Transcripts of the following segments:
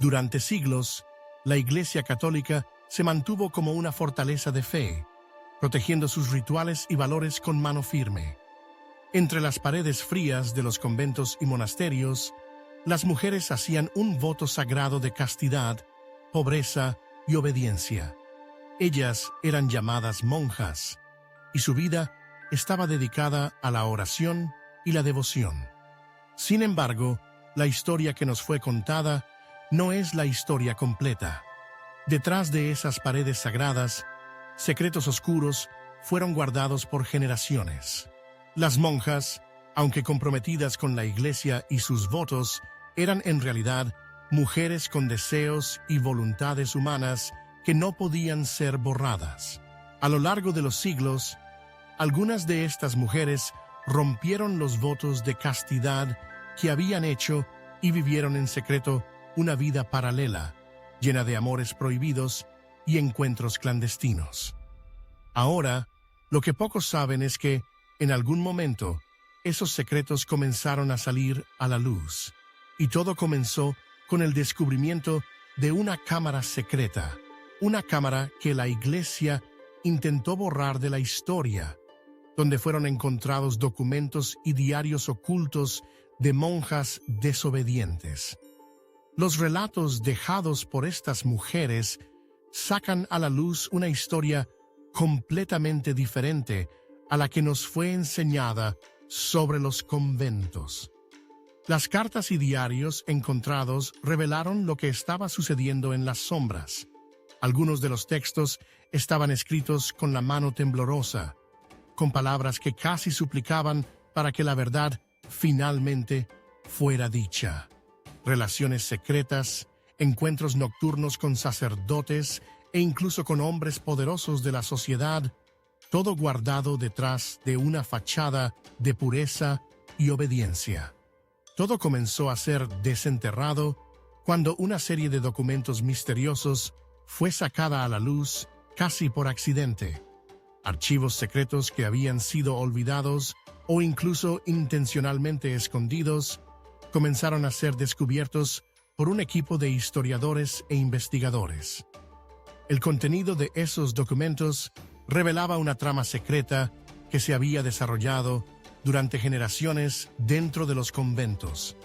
Durante siglos, la Iglesia Católica se mantuvo como una fortaleza de fe, protegiendo sus rituales y valores con mano firme. Entre las paredes frías de los conventos y monasterios, las mujeres hacían un voto sagrado de castidad, pobreza y obediencia. Ellas eran llamadas monjas, y su vida estaba dedicada a la oración y la devoción. Sin embargo, la historia que nos fue contada no es la historia completa. Detrás de esas paredes sagradas, secretos oscuros fueron guardados por generaciones. Las monjas, aunque comprometidas con la Iglesia y sus votos, eran en realidad mujeres con deseos y voluntades humanas que no podían ser borradas. A lo largo de los siglos, algunas de estas mujeres rompieron los votos de castidad que habían hecho y vivieron en secreto una vida paralela, llena de amores prohibidos y encuentros clandestinos. Ahora, lo que pocos saben es que, en algún momento, esos secretos comenzaron a salir a la luz, y todo comenzó con el descubrimiento de una cámara secreta, una cámara que la Iglesia intentó borrar de la historia, donde fueron encontrados documentos y diarios ocultos de monjas desobedientes. Los relatos dejados por estas mujeres sacan a la luz una historia completamente diferente a la que nos fue enseñada sobre los conventos. Las cartas y diarios encontrados revelaron lo que estaba sucediendo en las sombras. Algunos de los textos estaban escritos con la mano temblorosa, con palabras que casi suplicaban para que la verdad finalmente fuera dicha. Relaciones secretas, encuentros nocturnos con sacerdotes e incluso con hombres poderosos de la sociedad, todo guardado detrás de una fachada de pureza y obediencia. Todo comenzó a ser desenterrado cuando una serie de documentos misteriosos fue sacada a la luz casi por accidente. Archivos secretos que habían sido olvidados o incluso intencionalmente escondidos comenzaron a ser descubiertos por un equipo de historiadores e investigadores. El contenido de esos documentos revelaba una trama secreta que se había desarrollado durante generaciones dentro de los conventos.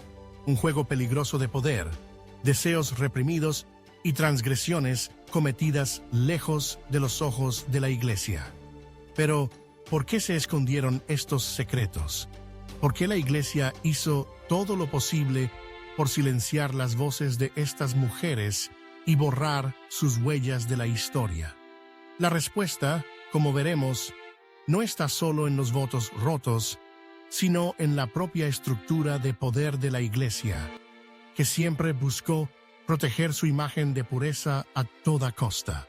Un juego peligroso de poder, deseos reprimidos y transgresiones cometidas lejos de los ojos de la Iglesia. Pero, ¿por qué se escondieron estos secretos? ¿Por qué la Iglesia hizo todo lo posible por silenciar las voces de estas mujeres y borrar sus huellas de la historia? La respuesta, como veremos, no está solo en los votos rotos, sino en la propia estructura de poder de la Iglesia, que siempre buscó proteger su imagen de pureza a toda costa.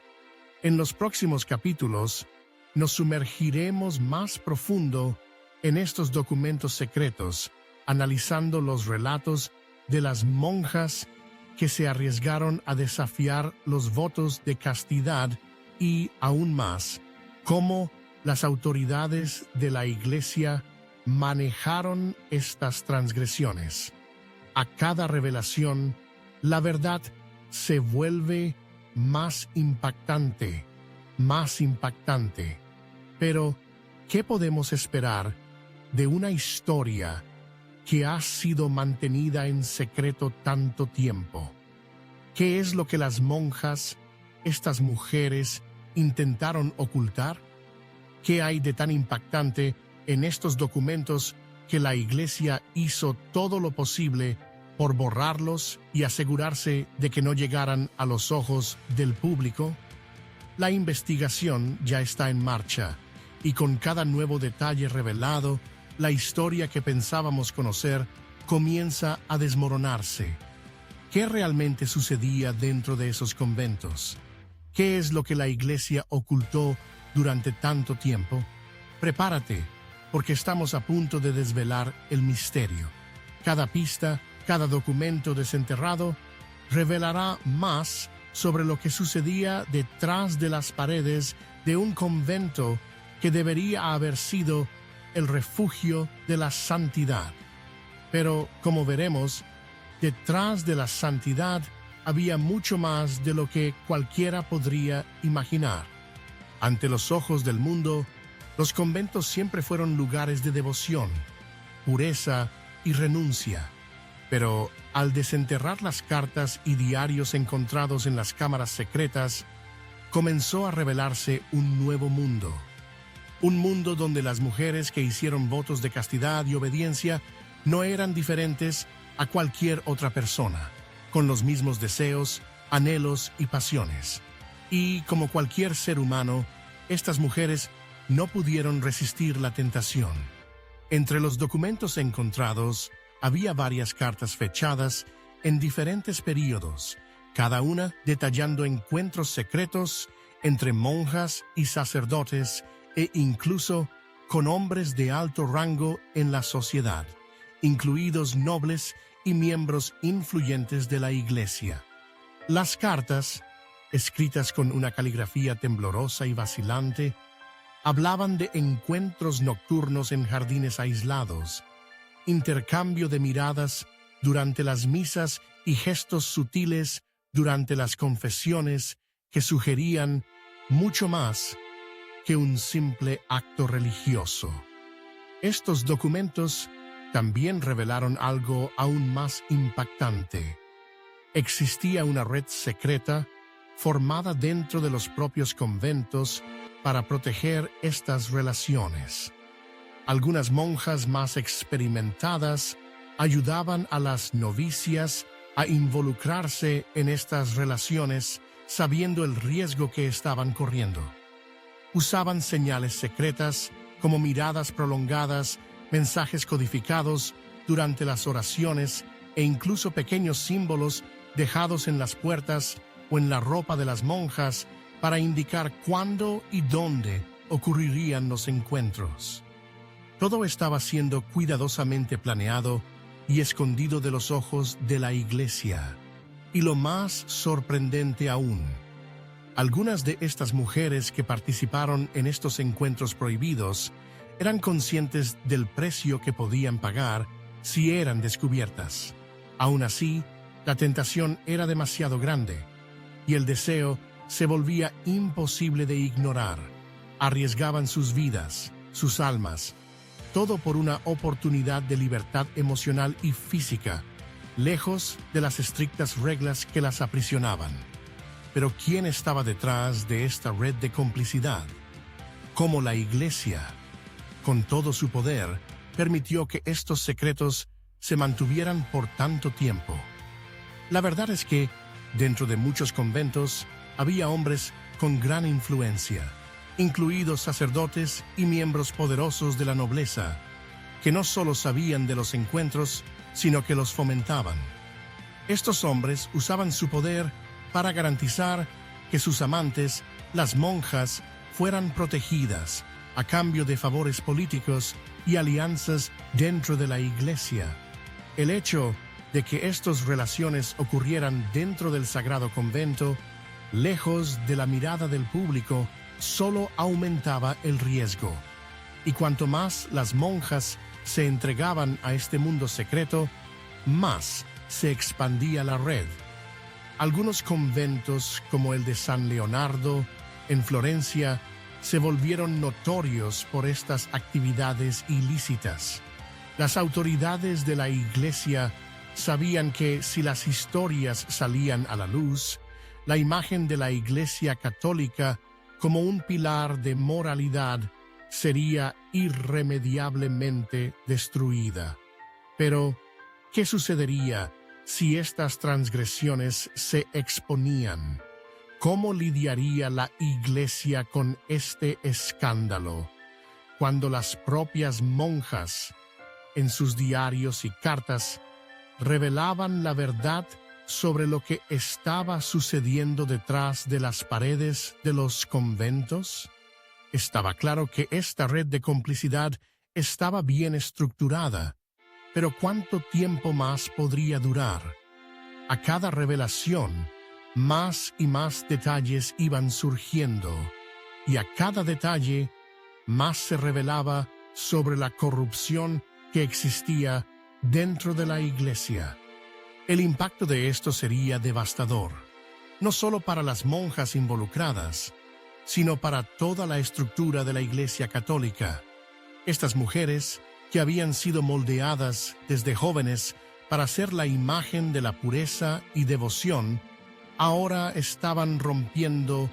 En los próximos capítulos, nos sumergiremos más profundo en estos documentos secretos, analizando los relatos de las monjas que se arriesgaron a desafiar los votos de castidad y, aún más, cómo las autoridades de la Iglesia manejaron estas transgresiones. A cada revelación, la verdad se vuelve más impactante. Pero, ¿qué podemos esperar de una historia que ha sido mantenida en secreto tanto tiempo? ¿Qué es lo que las monjas, estas mujeres, intentaron ocultar? ¿Qué hay de tan impactante en estos documentos que la Iglesia hizo todo lo posible por borrarlos y asegurarse de que no llegaran a los ojos del público? La investigación ya está en marcha, y con cada nuevo detalle revelado, la historia que pensábamos conocer comienza a desmoronarse. ¿Qué realmente sucedía dentro de esos conventos? ¿Qué es lo que la Iglesia ocultó durante tanto tiempo? Prepárate, porque estamos a punto de desvelar el misterio. Cada pista, cada documento desenterrado, revelará más sobre lo que sucedía detrás de las paredes de un convento que debería haber sido el refugio de la santidad. Pero, como veremos, detrás de la santidad había mucho más de lo que cualquiera podría imaginar. Ante los ojos del mundo, los conventos siempre fueron lugares de devoción, pureza y renuncia. Pero al desenterrar las cartas y diarios encontrados en las cámaras secretas, comenzó a revelarse un nuevo mundo. Un mundo donde las mujeres que hicieron votos de castidad y obediencia no eran diferentes a cualquier otra persona, con los mismos deseos, anhelos y pasiones. Y como cualquier ser humano, estas mujeres no pudieron resistir la tentación. Entre los documentos encontrados había varias cartas fechadas en diferentes períodos, cada una detallando encuentros secretos entre monjas y sacerdotes e incluso con hombres de alto rango en la sociedad, incluidos nobles y miembros influyentes de la Iglesia. Las cartas, escritas con una caligrafía temblorosa y vacilante, hablaban de encuentros nocturnos en jardines aislados, intercambio de miradas durante las misas y gestos sutiles durante las confesiones que sugerían mucho más que un simple acto religioso. Estos documentos también revelaron algo aún más impactante. Existía una red secreta formada dentro de los propios conventos para proteger estas relaciones. Algunas monjas más experimentadas ayudaban a las novicias a involucrarse en estas relaciones sabiendo el riesgo que estaban corriendo. Usaban señales secretas como miradas prolongadas, mensajes codificados durante las oraciones e incluso pequeños símbolos dejados en las puertas o en la ropa de las monjas para indicar cuándo y dónde ocurrirían los encuentros. Todo estaba siendo cuidadosamente planeado y escondido de los ojos de la Iglesia. Y lo más sorprendente aún, algunas de estas mujeres que participaron en estos encuentros prohibidos eran conscientes del precio que podían pagar si eran descubiertas. Aún así, la tentación era demasiado grande y el deseo se volvía imposible de ignorar. Arriesgaban sus vidas, sus almas, todo por una oportunidad de libertad emocional y física, lejos de las estrictas reglas que las aprisionaban. Pero ¿quién estaba detrás de esta red de complicidad? ¿Cómo la Iglesia, con todo su poder, permitió que estos secretos se mantuvieran por tanto tiempo? La verdad es que, dentro de muchos conventos, había hombres con gran influencia, incluidos sacerdotes y miembros poderosos de la nobleza, que no solo sabían de los encuentros, sino que los fomentaban. Estos hombres usaban su poder para garantizar que sus amantes, las monjas, fueran protegidas a cambio de favores políticos y alianzas dentro de la Iglesia. El hecho de que estas relaciones ocurrieran dentro del sagrado convento, lejos de la mirada del público, solo aumentaba el riesgo. Y cuanto más las monjas se entregaban a este mundo secreto, más se expandía la red. Algunos conventos, como el de San Leonardo, en Florencia, se volvieron notorios por estas actividades ilícitas. Las autoridades de la Iglesia sabían que si las historias salían a la luz, la imagen de la Iglesia católica como un pilar de moralidad sería irremediablemente destruida. Pero, ¿qué sucedería si estas transgresiones se exponían? ¿Cómo lidiaría la Iglesia con este escándalo cuando las propias monjas, en sus diarios y cartas, revelaban la verdad sobre lo que estaba sucediendo detrás de las paredes de los conventos? Estaba claro que esta red de complicidad estaba bien estructurada, pero ¿cuánto tiempo más podría durar? A cada revelación, más y más detalles iban surgiendo, y a cada detalle, más se revelaba sobre la corrupción que existía dentro de la Iglesia. El impacto de esto sería devastador, no solo para las monjas involucradas, sino para toda la estructura de la Iglesia Católica. Estas mujeres, que habían sido moldeadas desde jóvenes para ser la imagen de la pureza y devoción, ahora estaban rompiendo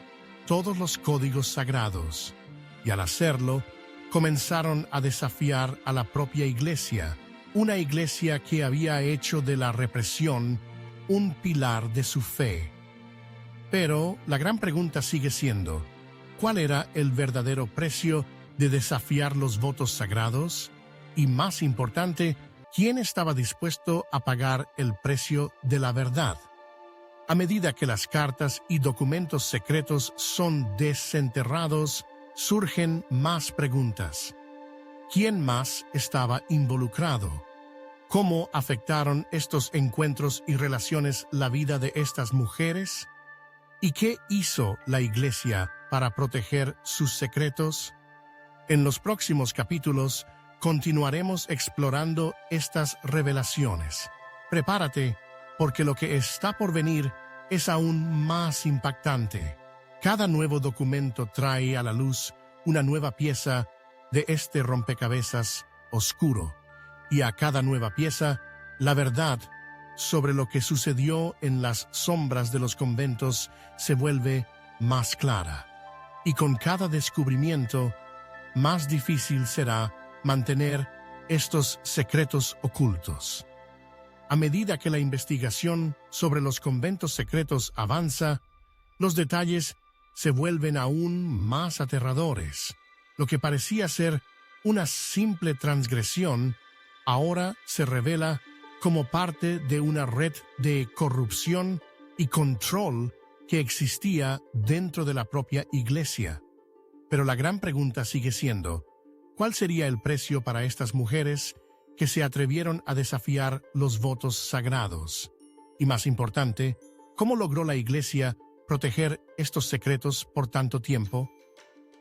todos los códigos sagrados, y al hacerlo, comenzaron a desafiar a la propia Iglesia, una Iglesia que había hecho de la represión un pilar de su fe. Pero la gran pregunta sigue siendo, ¿cuál era el verdadero precio de desafiar los votos sagrados? Y más importante, ¿quién estaba dispuesto a pagar el precio de la verdad? A medida que las cartas y documentos secretos son desenterrados, surgen más preguntas. ¿Quién más estaba involucrado? ¿Cómo afectaron estos encuentros y relaciones la vida de estas mujeres? ¿Y qué hizo la Iglesia para proteger sus secretos? En los próximos capítulos continuaremos explorando estas revelaciones. Prepárate, porque lo que está por venir es aún más impactante. Cada nuevo documento trae a la luz una nueva pieza de este rompecabezas oscuro, y a cada nueva pieza, la verdad sobre lo que sucedió en las sombras de los conventos se vuelve más clara. Y con cada descubrimiento, más difícil será mantener estos secretos ocultos. A medida que la investigación sobre los conventos secretos avanza, los detalles se vuelven aún más aterradores. Lo que parecía ser una simple transgresión, ahora se revela como parte de una red de corrupción y control que existía dentro de la propia Iglesia. Pero la gran pregunta sigue siendo, ¿cuál sería el precio para estas mujeres que se atrevieron a desafiar los votos sagrados? Y más importante, ¿cómo logró la Iglesia proteger estos secretos por tanto tiempo?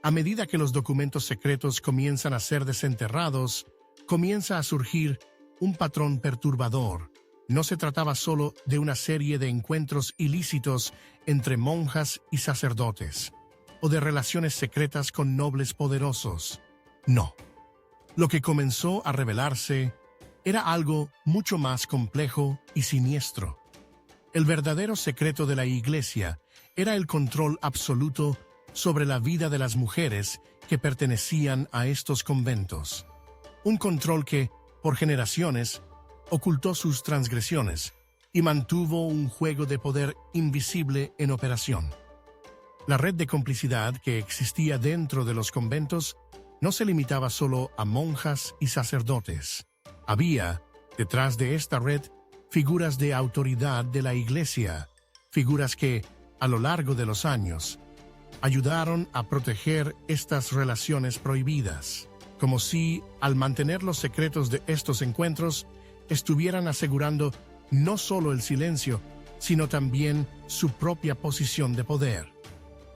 A medida que los documentos secretos comienzan a ser desenterrados, comienza a surgir un patrón perturbador. No se trataba solo de una serie de encuentros ilícitos entre monjas y sacerdotes, o de relaciones secretas con nobles poderosos. No. Lo que comenzó a revelarse era algo mucho más complejo y siniestro. El verdadero secreto de la Iglesia era el control absoluto sobre la vida de las mujeres que pertenecían a estos conventos. Un control que, por generaciones, ocultó sus transgresiones y mantuvo un juego de poder invisible en operación. La red de complicidad que existía dentro de los conventos no se limitaba solo a monjas y sacerdotes. Había, detrás de esta red, figuras de autoridad de la Iglesia, figuras que, a lo largo de los años, ayudaron a proteger estas relaciones prohibidas, como si, al mantener los secretos de estos encuentros, estuvieran asegurando no solo el silencio, sino también su propia posición de poder.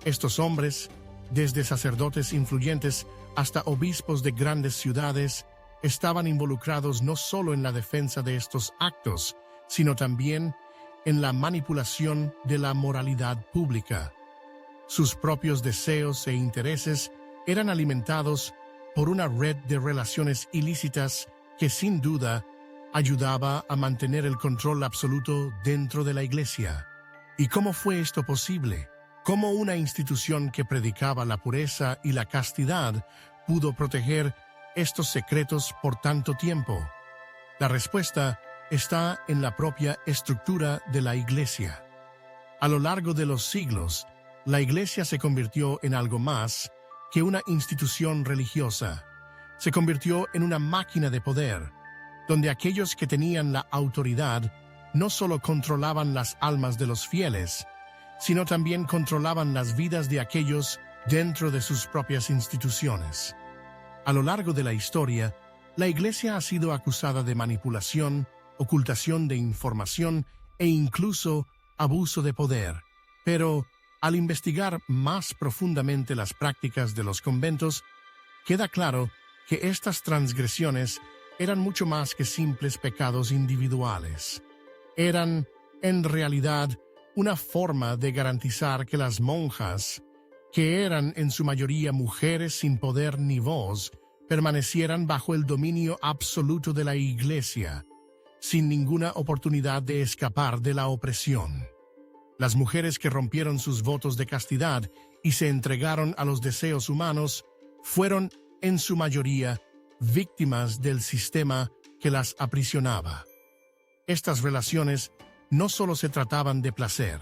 Estos hombres, desde sacerdotes influyentes hasta obispos de grandes ciudades, estaban involucrados no solo en la defensa de estos actos, sino también en la manipulación de la moralidad pública. Sus propios deseos e intereses eran alimentados por una red de relaciones ilícitas que sin duda ayudaba a mantener el control absoluto dentro de la Iglesia. ¿Y cómo fue esto posible? ¿Cómo una institución que predicaba la pureza y la castidad pudo proteger estos secretos por tanto tiempo? La respuesta está en la propia estructura de la Iglesia. A lo largo de los siglos, la Iglesia se convirtió en algo más que una institución religiosa. Se convirtió en una máquina de poder, donde aquellos que tenían la autoridad no solo controlaban las almas de los fieles, sino también controlaban las vidas de aquellos dentro de sus propias instituciones. A lo largo de la historia, la Iglesia ha sido acusada de manipulación, ocultación de información e incluso abuso de poder. Pero, al investigar más profundamente las prácticas de los conventos, queda claro que estas transgresiones eran mucho más que simples pecados individuales. eran, en realidad, una forma de garantizar que las monjas, que eran en su mayoría mujeres sin poder ni voz, permanecieran bajo el dominio absoluto de la Iglesia, sin ninguna oportunidad de escapar de la opresión. Las mujeres que rompieron sus votos de castidad y se entregaron a los deseos humanos fueron, en su mayoría, víctimas del sistema que las aprisionaba. Estas relaciones no solo se trataban de placer,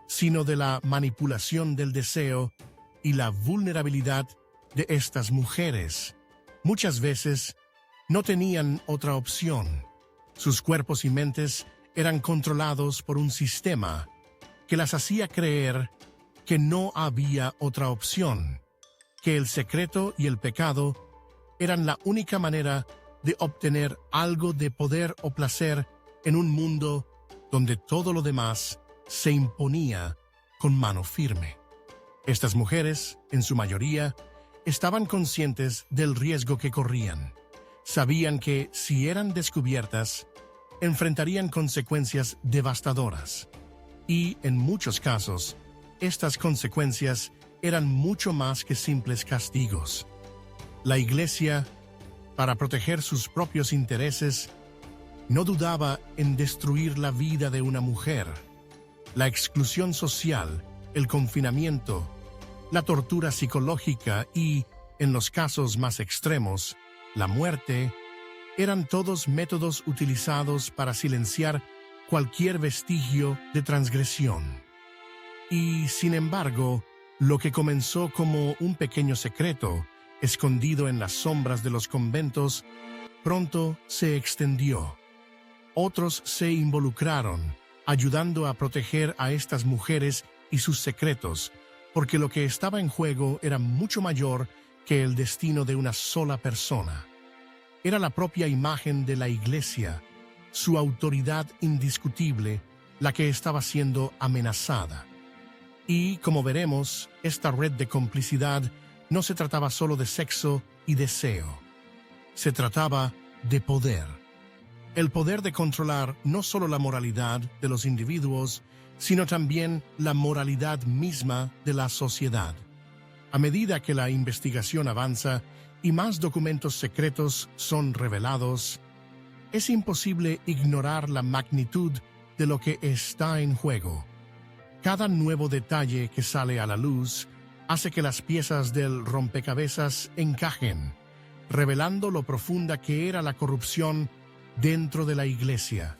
sino de la manipulación del deseo y la vulnerabilidad de estas mujeres. Muchas veces no tenían otra opción. Sus cuerpos y mentes eran controlados por un sistema que las hacía creer que no había otra opción, que el secreto y el pecado eran la única manera de obtener algo de poder o placer en un mundo donde todo lo demás se imponía con mano firme. Estas mujeres, en su mayoría, estaban conscientes del riesgo que corrían. Sabían que, si eran descubiertas, enfrentarían consecuencias devastadoras. Y, en muchos casos, estas consecuencias eran mucho más que simples castigos. La Iglesia, para proteger sus propios intereses, no dudaba en destruir la vida de una mujer. La exclusión social, el confinamiento, la tortura psicológica y, en los casos más extremos, la muerte, eran todos métodos utilizados para silenciar cualquier vestigio de transgresión. Y, sin embargo, lo que comenzó como un pequeño secreto, escondido en las sombras de los conventos, pronto se extendió. Otros se involucraron, ayudando a proteger a estas mujeres y sus secretos, porque lo que estaba en juego era mucho mayor que el destino de una sola persona. Era la propia imagen de la Iglesia, su autoridad indiscutible, la que estaba siendo amenazada. Y, como veremos, esta red de complicidad no se trataba solo de sexo y deseo. Se trataba de poder. El poder de controlar no solo la moralidad de los individuos, sino también la moralidad misma de la sociedad. A medida que la investigación avanza y más documentos secretos son revelados, es imposible ignorar la magnitud de lo que está en juego. Cada nuevo detalle que sale a la luz hace que las piezas del rompecabezas encajen, revelando lo profunda que era la corrupción dentro de la Iglesia.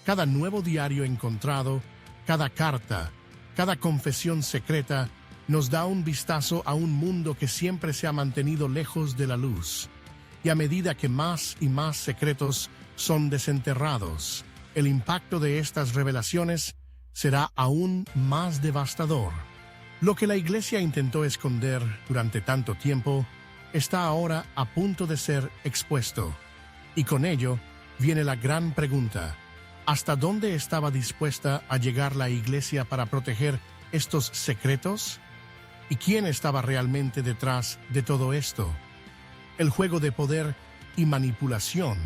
Cada nuevo diario encontrado, cada carta, cada confesión secreta nos da un vistazo a un mundo que siempre se ha mantenido lejos de la luz. Y a medida que más y más secretos son desenterrados, el impacto de estas revelaciones será aún más devastador. Lo que la Iglesia intentó esconder durante tanto tiempo está ahora a punto de ser expuesto. Y con ello viene la gran pregunta: ¿hasta dónde estaba dispuesta a llegar la Iglesia para proteger estos secretos? ¿Y quién estaba realmente detrás de todo esto? El juego de poder y manipulación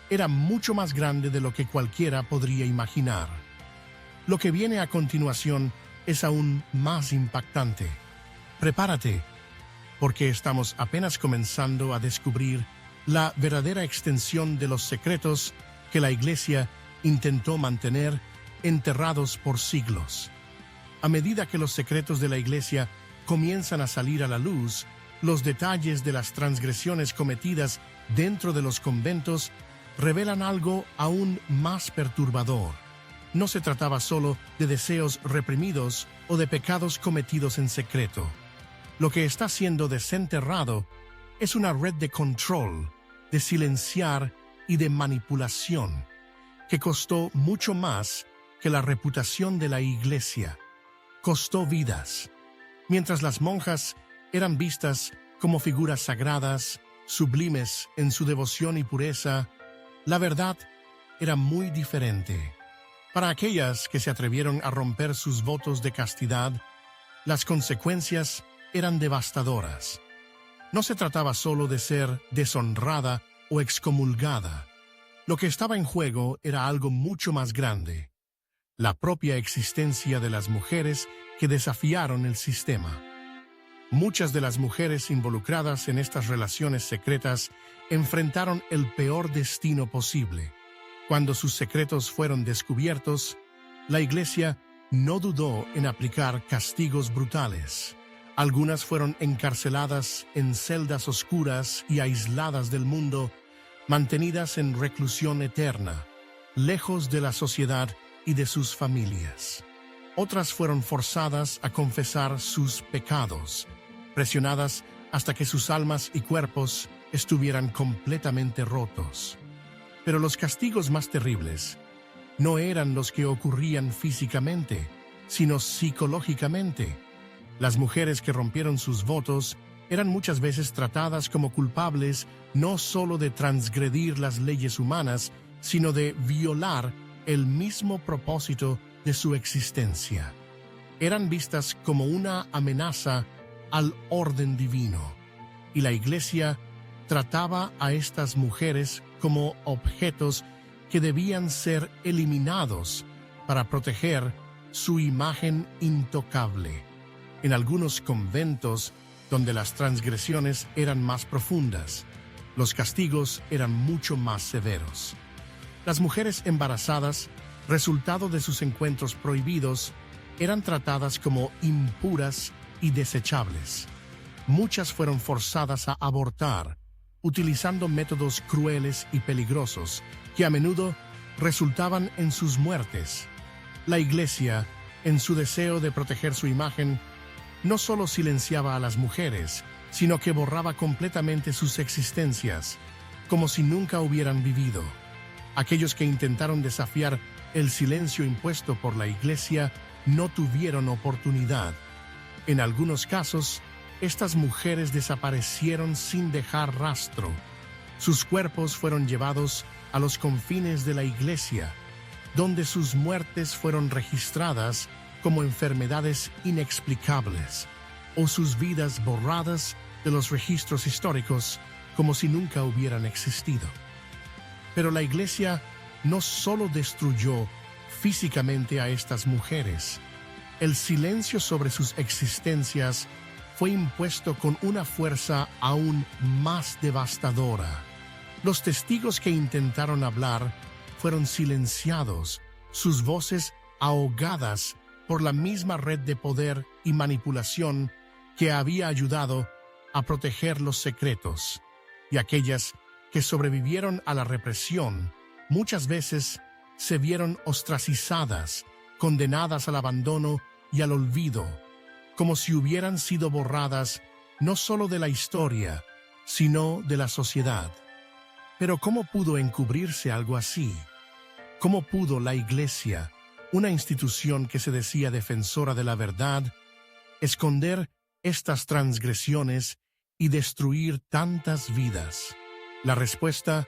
era mucho más grande de lo que cualquiera podría imaginar. Lo que viene a continuación es aún más impactante. Prepárate, porque estamos apenas comenzando a descubrir la verdadera extensión de los secretos que la Iglesia intentó mantener enterrados por siglos. A medida que los secretos de la Iglesia comienzan a salir a la luz, los detalles de las transgresiones cometidas dentro de los conventos revelan algo aún más perturbador. No se trataba solo de deseos reprimidos o de pecados cometidos en secreto. Lo que está siendo desenterrado es una red de control, de silenciar y de manipulación, que costó mucho más que la reputación de la Iglesia. Costó vidas. Mientras las monjas eran vistas como figuras sagradas, sublimes en su devoción y pureza, la verdad era muy diferente. Para aquellas que se atrevieron a romper sus votos de castidad, las consecuencias eran devastadoras. No se trataba solo de ser deshonrada o excomulgada. Lo que estaba en juego era algo mucho más grande. la propia existencia de las mujeres que desafiaron el sistema. Muchas de las mujeres involucradas en estas relaciones secretas enfrentaron el peor destino posible. Cuando sus secretos fueron descubiertos, la Iglesia no dudó en aplicar castigos brutales. Algunas fueron encarceladas en celdas oscuras y aisladas del mundo, mantenidas en reclusión eterna, lejos de la sociedad y de sus familias. Otras fueron forzadas a confesar sus pecados, presionadas hasta que sus almas y cuerpos estuvieran completamente rotos. Pero los castigos más terribles no eran los que ocurrían físicamente, sino psicológicamente. Las mujeres que rompieron sus votos eran muchas veces tratadas como culpables no solo de transgredir las leyes humanas, sino de violar el mismo propósito de su existencia. Eran vistas como una amenaza al orden divino, y la Iglesia trataba a estas mujeres como objetos que debían ser eliminados para proteger su imagen intocable. En algunos conventos, donde las transgresiones eran más profundas, los castigos eran mucho más severos. Las mujeres embarazadas, resultado de sus encuentros prohibidos, eran tratadas como impuras y desechables. Muchas fueron forzadas a abortar, utilizando métodos crueles y peligrosos, que a menudo resultaban en sus muertes. La Iglesia, en su deseo de proteger su imagen, no solo silenciaba a las mujeres, sino que borraba completamente sus existencias, como si nunca hubieran vivido. Aquellos que intentaron desafiar el silencio impuesto por la Iglesia no tuvieron oportunidad. En algunos casos, estas mujeres desaparecieron sin dejar rastro. Sus cuerpos fueron llevados a los confines de la Iglesia, donde sus muertes fueron registradas como enfermedades inexplicables, o sus vidas borradas de los registros históricos como si nunca hubieran existido. Pero la Iglesia no solo destruyó físicamente a estas mujeres. El silencio sobre sus existencias fue impuesto con una fuerza aún más devastadora. Los testigos que intentaron hablar fueron silenciados, sus voces ahogadas por la misma red de poder y manipulación que había ayudado a proteger los secretos, y aquellas que sobrevivieron a la represión muchas veces se vieron ostracizadas, condenadas al abandono y al olvido, como si hubieran sido borradas no solo de la historia, sino de la sociedad. Pero ¿cómo pudo encubrirse algo así? ¿Cómo pudo la Iglesia, una institución que se decía defensora de la verdad, esconder estas transgresiones y destruir tantas vidas? La respuesta,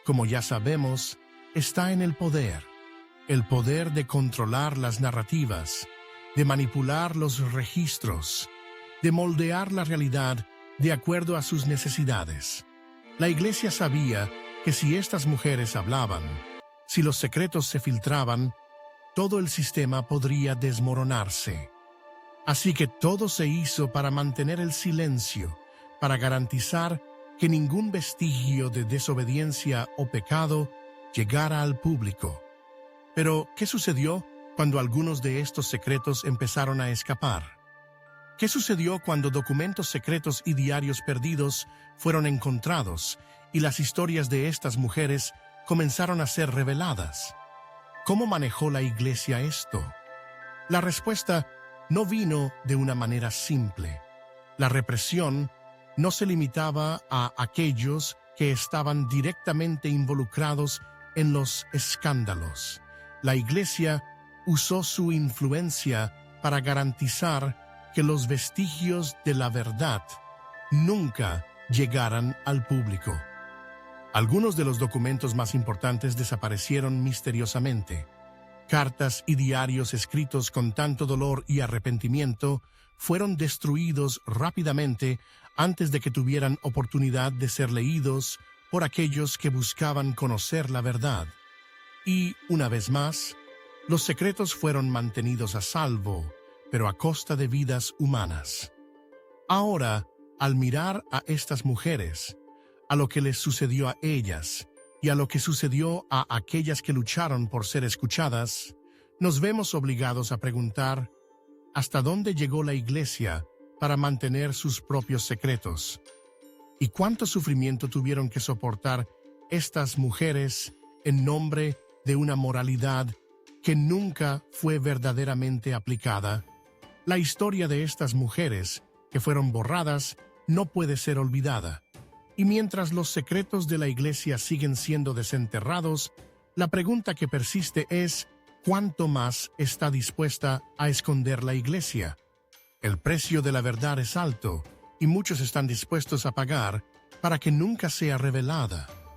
como ya sabemos, está en el poder de controlar las narrativas, de manipular los registros, de moldear la realidad de acuerdo a sus necesidades. La Iglesia sabía que si estas mujeres hablaban, si los secretos se filtraban, todo el sistema podría desmoronarse. Así que todo se hizo para mantener el silencio, para garantizar que ningún vestigio de desobediencia o pecado llegara al público. Pero, ¿qué sucedió cuando algunos de estos secretos empezaron a escapar? ¿Qué sucedió cuando documentos secretos y diarios perdidos fueron encontrados y las historias de estas mujeres comenzaron a ser reveladas? ¿Cómo manejó la Iglesia esto? La respuesta no vino de una manera simple. La represión no se limitaba a aquellos que estaban directamente involucrados en los escándalos. La Iglesia usó su influencia para garantizar que los vestigios de la verdad nunca llegaran al público. Algunos de los documentos más importantes desaparecieron misteriosamente. Cartas y diarios escritos con tanto dolor y arrepentimiento fueron destruidos rápidamente antes de que tuvieran oportunidad de ser leídos por aquellos que buscaban conocer la verdad. Y, una vez más, Los secretos fueron mantenidos a salvo, pero a costa de vidas humanas. Ahora, al mirar a estas mujeres, a lo que les sucedió a ellas y a lo que sucedió a aquellas que lucharon por ser escuchadas, nos vemos obligados a preguntar ¿hasta dónde llegó la Iglesia para mantener sus propios secretos? ¿Y cuánto sufrimiento tuvieron que soportar estas mujeres en nombre de una moralidad que nunca fue verdaderamente aplicada? La historia de estas mujeres que fueron borradas no puede ser olvidada. Y mientras los secretos de la Iglesia siguen siendo desenterrados, la pregunta que persiste es ¿cuánto más está dispuesta a esconder la Iglesia? El precio de la verdad es alto y muchos están dispuestos a pagar para que nunca sea revelada.